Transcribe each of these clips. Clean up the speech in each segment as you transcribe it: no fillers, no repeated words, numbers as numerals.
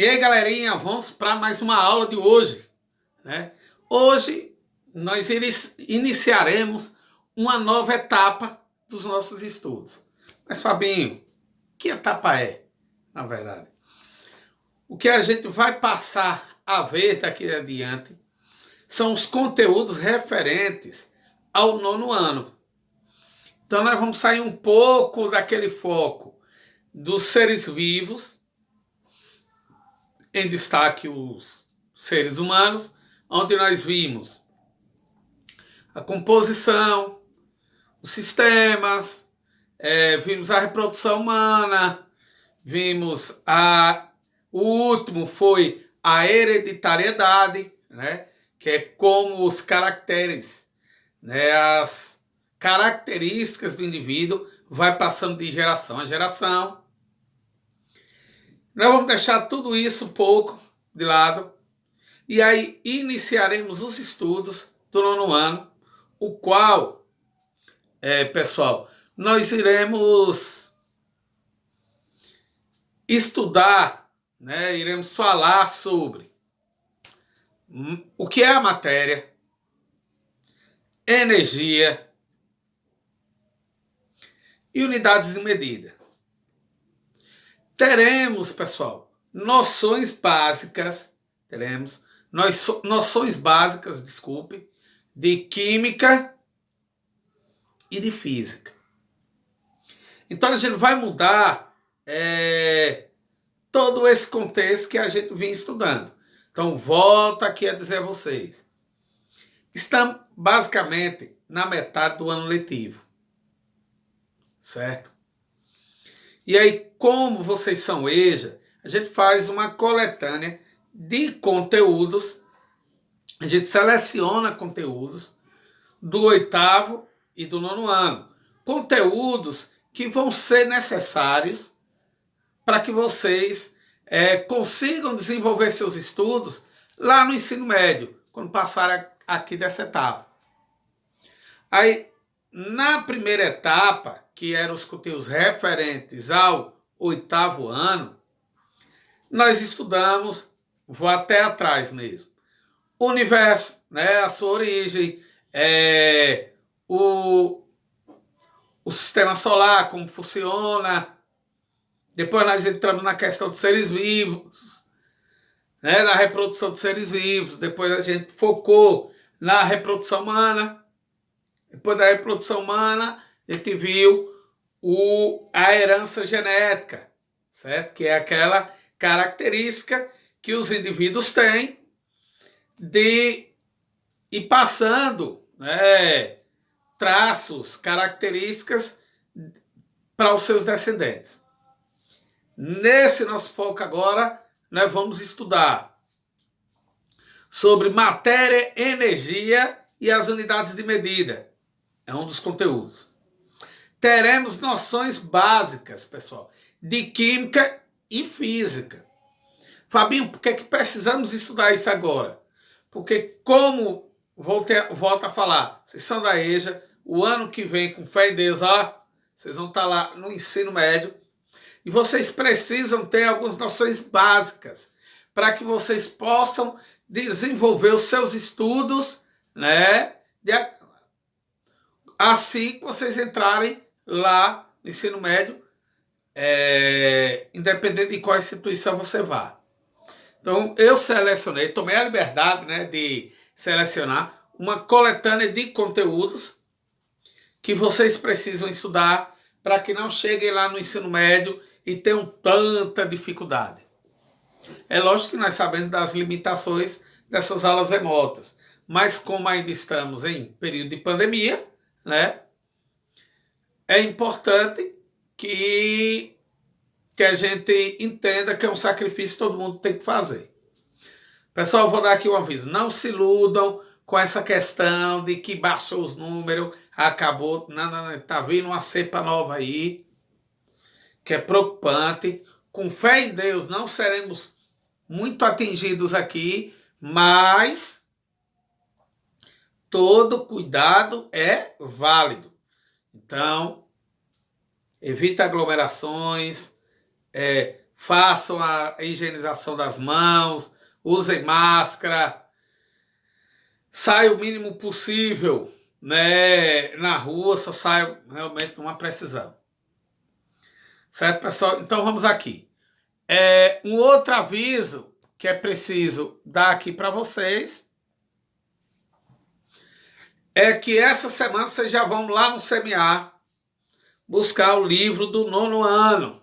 E aí, galerinha, vamos para mais uma aula de hoje, né? Hoje nós iniciaremos uma nova etapa dos nossos estudos. Mas, Fabinho, que etapa é, na verdade? O que a gente vai passar a ver daqui adiante são os conteúdos referentes ao nono ano. Então, nós vamos sair um pouco daquele foco dos seres vivos, em destaque os seres humanos, onde nós vimos a composição, os sistemas, vimos a reprodução humana, vimos o último foi a hereditariedade, né, que é como os caracteres, né, as características do indivíduo vai passando de geração a geração. Nós vamos deixar tudo isso um pouco de lado e aí iniciaremos os estudos do nono ano, o qual, pessoal, nós iremos estudar, né, iremos falar sobre o que é a matéria, energia e unidades de medida. Teremos, pessoal, noções básicas, de química e de física. Então a gente vai mudar todo esse contexto que a gente vem estudando. Então volto aqui a dizer a vocês, estamos basicamente na metade do ano letivo, certo? E aí, como vocês são EJA, a gente faz uma coletânea de conteúdos, a gente seleciona conteúdos do 8º e do 9º ano. Conteúdos que vão ser necessários para que vocês consigam desenvolver seus estudos lá no ensino médio, quando passarem aqui dessa etapa. Aí, na primeira etapa, que eram os conteúdos referentes ao 8º ano, nós estudamos, vou até atrás mesmo, o universo, né, a sua origem, o sistema solar, como funciona. Depois nós entramos na questão dos seres vivos, né, na reprodução dos seres vivos. Depois a gente focou na reprodução humana. Depois da reprodução humana, a gente viu a herança genética, certo? Que é aquela característica que os indivíduos têm de ir passando, né, traços, características para os seus descendentes. Nesse nosso foco agora, nós vamos estudar sobre matéria, energia e as unidades de medida. É um dos conteúdos. Teremos noções básicas, pessoal, de química e física. Fabinho, por que precisamos estudar isso agora? Porque, como volto a falar, vocês são da EJA, o ano que vem, com fé em Deus, vocês vão estar lá no ensino médio, e vocês precisam ter algumas noções básicas para que vocês possam desenvolver os seus estudos, né, assim que vocês entrarem lá no ensino médio, independente de qual instituição você vá. Então, eu selecionei, tomei a liberdade, né, de selecionar uma coletânea de conteúdos que vocês precisam estudar para que não cheguem lá no ensino médio e tenham tanta dificuldade. É lógico que nós sabemos das limitações dessas aulas remotas, mas como ainda estamos em período de pandemia, né, é importante que a gente entenda que é um sacrifício que todo mundo tem que fazer. Pessoal, eu vou dar aqui um aviso. Não se iludam com essa questão de que baixou os números, acabou. Não, tá vindo uma cepa nova aí, que é preocupante. Com fé em Deus, não seremos muito atingidos aqui, mas todo cuidado é válido. Então, evita aglomerações, façam a higienização das mãos, usem máscara, saiam o mínimo possível, né, na rua, só saiam realmente numa precisão. Certo, pessoal? Então vamos aqui. Um outro aviso que é preciso dar aqui para vocês é que essa semana vocês já vão lá no CMA buscar o livro do 9º ano.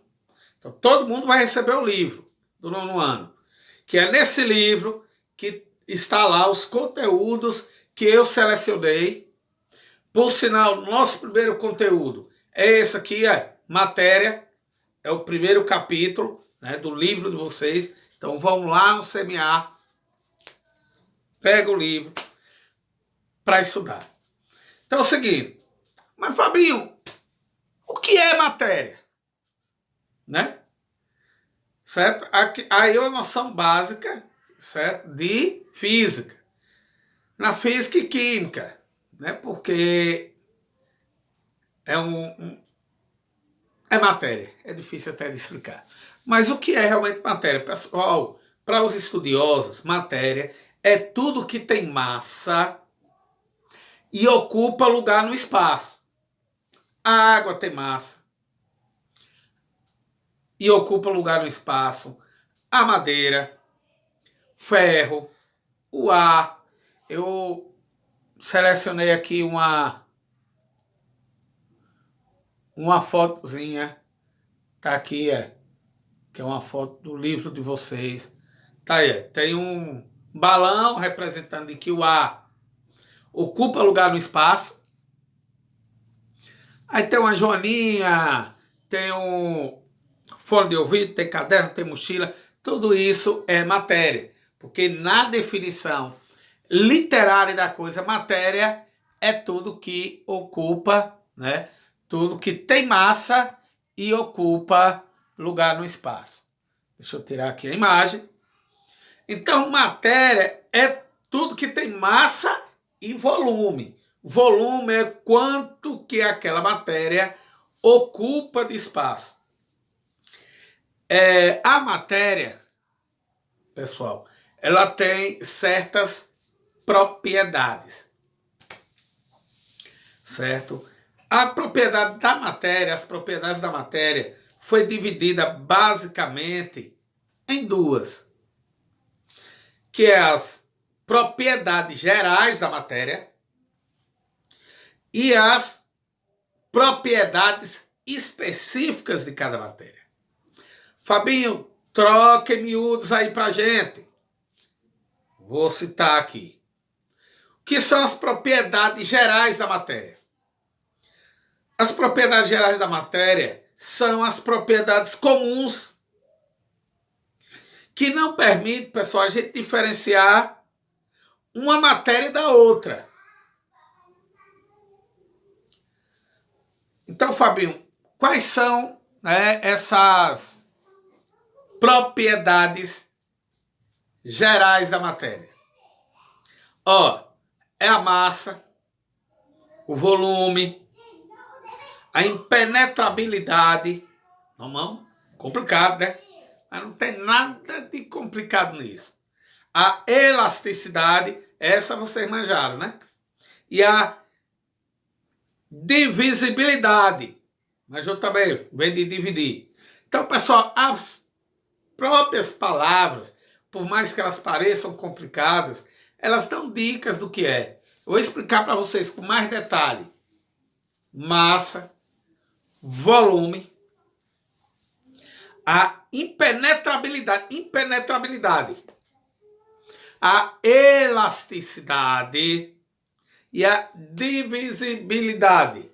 Então todo mundo vai receber o livro do 9º ano, que é nesse livro que está lá os conteúdos que eu selecionei. Por sinal, nosso primeiro conteúdo é esse aqui, matéria, é o primeiro capítulo, né, do livro de vocês. Então vão lá no CMA, pega o livro para estudar. Então é o seguinte, mas Fabinho, o que é matéria? Né? Certo? Aí é uma noção básica, certo? De física. Na física e química, né? Porque é matéria, é difícil até de explicar. Mas o que é realmente matéria? Pessoal, para os estudiosos, matéria é tudo que tem massa e ocupa lugar no espaço. A água tem massa e ocupa lugar no espaço. A madeira, ferro, o ar. Eu selecionei aqui uma fotozinha. Tá aqui, que é uma foto do livro de vocês. Tá aí, tem um balão representando que o ar ocupa lugar no espaço. Aí tem uma joaninha, tem um fone de ouvido, tem caderno, tem mochila. Tudo isso é matéria. Porque na definição literária da coisa, matéria é tudo que ocupa, né? Tudo que tem massa e ocupa lugar no espaço. Deixa eu tirar aqui a imagem. Então, matéria é tudo que tem massa e volume. Volume é quanto que aquela matéria ocupa de espaço. A matéria, pessoal, ela tem certas propriedades, certo? A propriedade da matéria, as propriedades da matéria foi dividida basicamente em duas, que é as propriedades gerais da matéria e as propriedades específicas de cada matéria. Fabinho, troca em miúdos aí pra gente. Vou citar aqui. O que são as propriedades gerais da matéria? As propriedades gerais da matéria são as propriedades comuns que não permitem, pessoal, a gente diferenciar uma matéria da outra. Então, Fabinho, quais são, né, essas propriedades gerais da matéria? É a massa, o volume, a impenetrabilidade. Não, complicado, né? Mas não tem nada de complicado nisso. A elasticidade, essa vocês manjaram, né? E a divisibilidade. Mas eu também vem de dividir. Então, pessoal, as próprias palavras, por mais que elas pareçam complicadas, elas dão dicas do que é. Eu vou explicar para vocês com mais detalhe. Massa, volume, a impenetrabilidade, a elasticidade e a divisibilidade.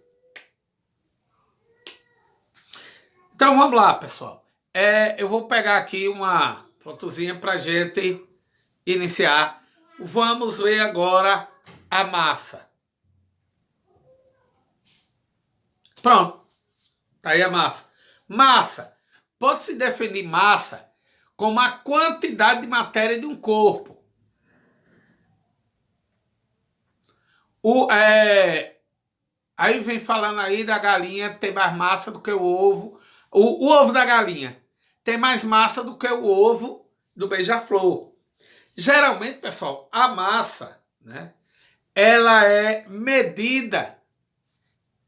Então vamos lá, pessoal. Eu vou pegar aqui uma fotozinha para a gente iniciar. Vamos ver agora a massa. Pronto. Tá aí a massa. Massa. Pode-se definir massa como a quantidade de matéria de um corpo. Aí vem falando aí da galinha ter mais massa do que o ovo. O ovo da galinha tem mais massa do que o ovo do beija-flor. Geralmente, pessoal, a massa, né, ela é medida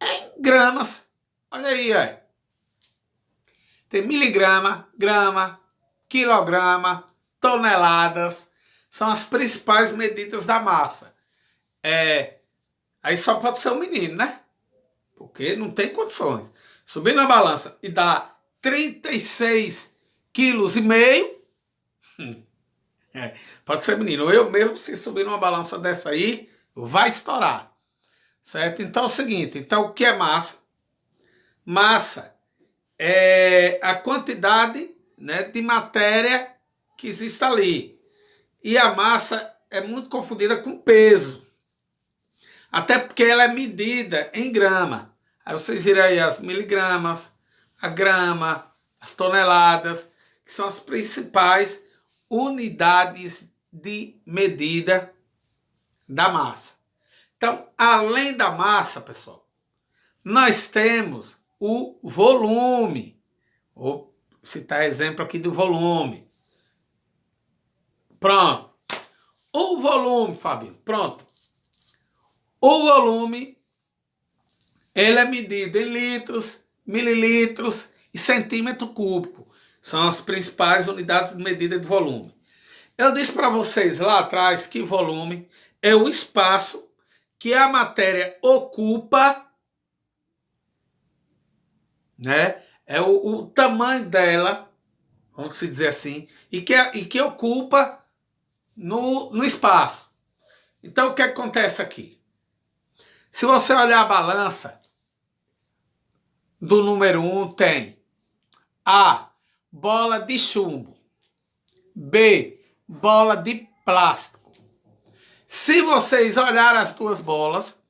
em gramas. Olha aí, ó. Tem miligrama, grama, quilograma, toneladas. São as principais medidas da massa. Aí só pode ser um menino, né? Porque não tem condições. Subir na balança e dar 36,5 quilos, pode ser menino. Eu mesmo, se subir numa balança dessa aí, vai estourar. Certo? Então é o seguinte, então o que é massa? Massa é a quantidade, né, de matéria que existe ali. E a massa é muito confundida com peso. Até porque ela é medida em grama. Aí vocês viram aí as miligramas, a grama, as toneladas, que são as principais unidades de medida da massa. Então, além da massa, pessoal, nós temos o volume. Vou citar exemplo aqui do volume. Pronto. O volume, Fabinho, pronto. O volume, ele é medido em litros, mililitros e centímetro cúbico. São as principais unidades de medida de volume. Eu disse para vocês lá atrás que volume é o espaço que a matéria ocupa, né? É o tamanho dela, vamos dizer assim, e que ocupa no espaço. Então, o que acontece aqui? Se você olhar a balança do número 1, tem A, bola de chumbo, B, bola de plástico. Se vocês olharem as duas bolas,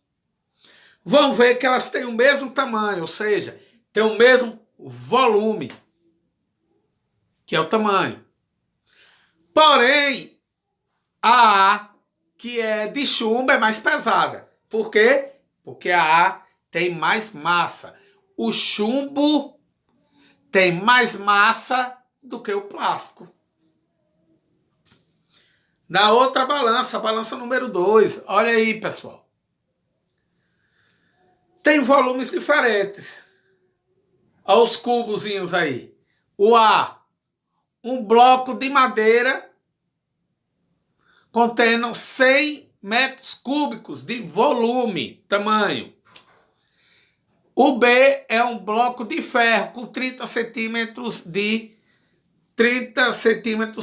vão ver que elas têm o mesmo tamanho, ou seja, têm o mesmo volume, que é o tamanho. Porém, a A, que é de chumbo, é mais pesada. Por quê? Porque a A tem mais massa. O chumbo tem mais massa do que o plástico. Na outra balança, a balança número 2, olha aí, pessoal. Tem volumes diferentes. Olha os cubozinhos aí. O A, um bloco de madeira contendo 100 metros cúbicos de volume, tamanho. O B é um bloco de ferro com 30 centímetros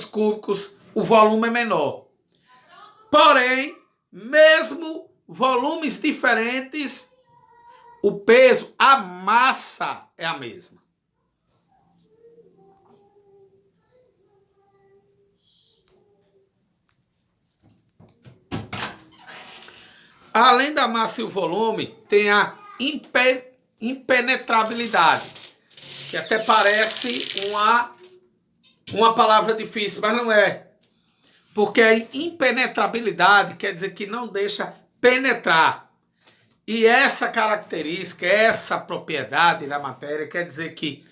cúbicos, o volume é menor. Porém, mesmo volumes diferentes, o peso, a massa é a mesma. Além da massa e o volume, tem a impenetrabilidade, que até parece uma palavra difícil, mas não é. Porque a impenetrabilidade quer dizer que não deixa penetrar. E essa característica, essa propriedade da matéria, quer dizer que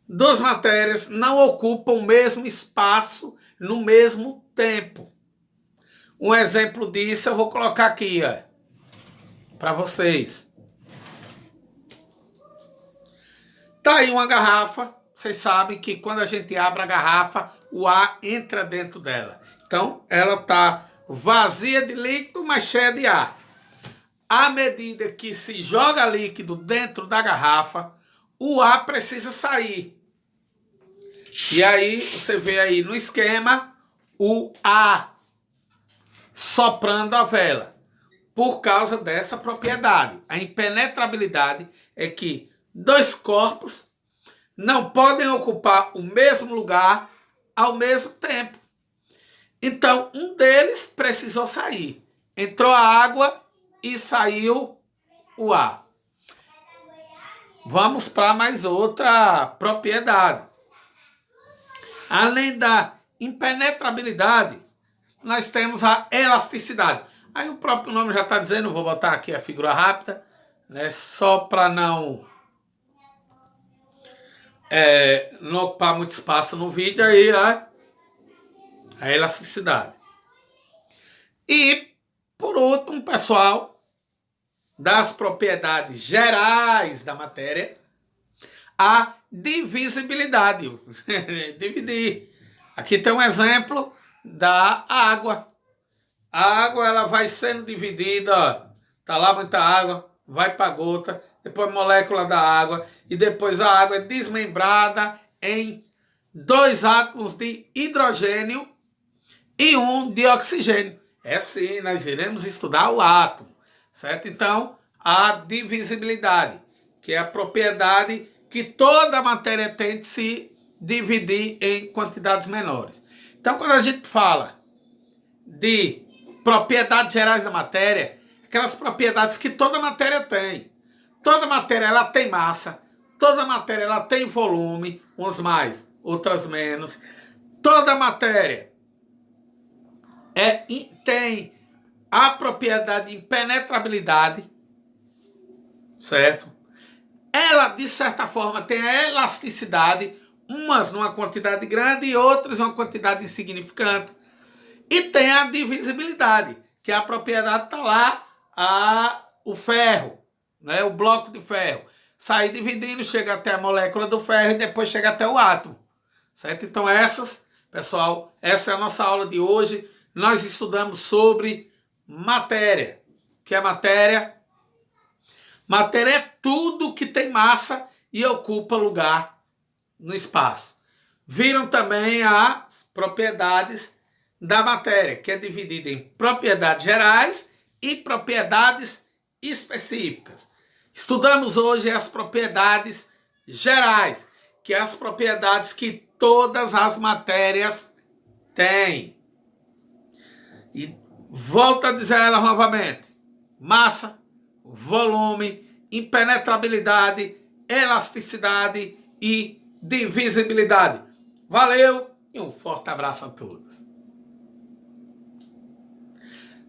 duas matérias não ocupam o mesmo espaço no mesmo tempo. Um exemplo disso eu vou colocar aqui, para vocês. Tá aí uma garrafa. Vocês sabem que quando a gente abre a garrafa, o ar entra dentro dela. Então, ela está vazia de líquido, mas cheia de ar. À medida que se joga líquido dentro da garrafa, o ar precisa sair. E aí, você vê aí no esquema, o ar soprando a vela. Por causa dessa propriedade. A impenetrabilidade é que dois corpos não podem ocupar o mesmo lugar ao mesmo tempo. Então, um deles precisou sair. Entrou a água e saiu o ar. Vamos para mais outra propriedade. Além da impenetrabilidade, nós temos a elasticidade. Aí o próprio nome já está dizendo, vou botar aqui a figura rápida, né, só para não não ocupar muito espaço no vídeo, aí a elasticidade. E, por último, pessoal, das propriedades gerais da matéria, a divisibilidade. Dividir. Aqui tem um exemplo da água. A água ela vai sendo dividida, ó. Tá lá muita água, vai para a gota, depois molécula da água, e depois a água é desmembrada em 2 átomos de hidrogênio e 1 de oxigênio. É sim, nós iremos estudar o átomo, certo? Então, a divisibilidade, que é a propriedade que toda matéria tem de se dividir em quantidades menores. Então, quando a gente fala de propriedades gerais da matéria, aquelas propriedades que toda matéria tem. Toda matéria ela tem massa, toda matéria ela tem volume, uns mais, outras menos. Toda matéria tem a propriedade de impenetrabilidade, certo? Ela, de certa forma, tem a elasticidade, umas numa quantidade grande e outras numa quantidade insignificante. E tem a divisibilidade, que é a propriedade está lá, o ferro, né, o bloco de ferro. Sai dividindo, chega até a molécula do ferro e depois chega até o átomo. Certo? Então pessoal, essa é a nossa aula de hoje. Nós estudamos sobre matéria. O que é matéria? Matéria é tudo que tem massa e ocupa lugar no espaço. Viram também as propriedades da matéria, que é dividida em propriedades gerais e propriedades específicas. Estudamos hoje as propriedades gerais, que é as propriedades que todas as matérias têm. E volto a dizer elas novamente: massa, volume, impenetrabilidade, elasticidade e divisibilidade. Valeu e um forte abraço a todos.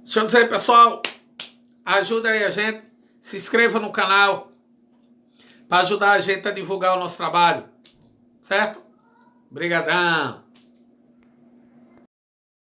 Deixa eu dizer, pessoal, ajuda aí a gente, se inscreva no canal para ajudar a gente a divulgar o nosso trabalho, certo? Obrigadão.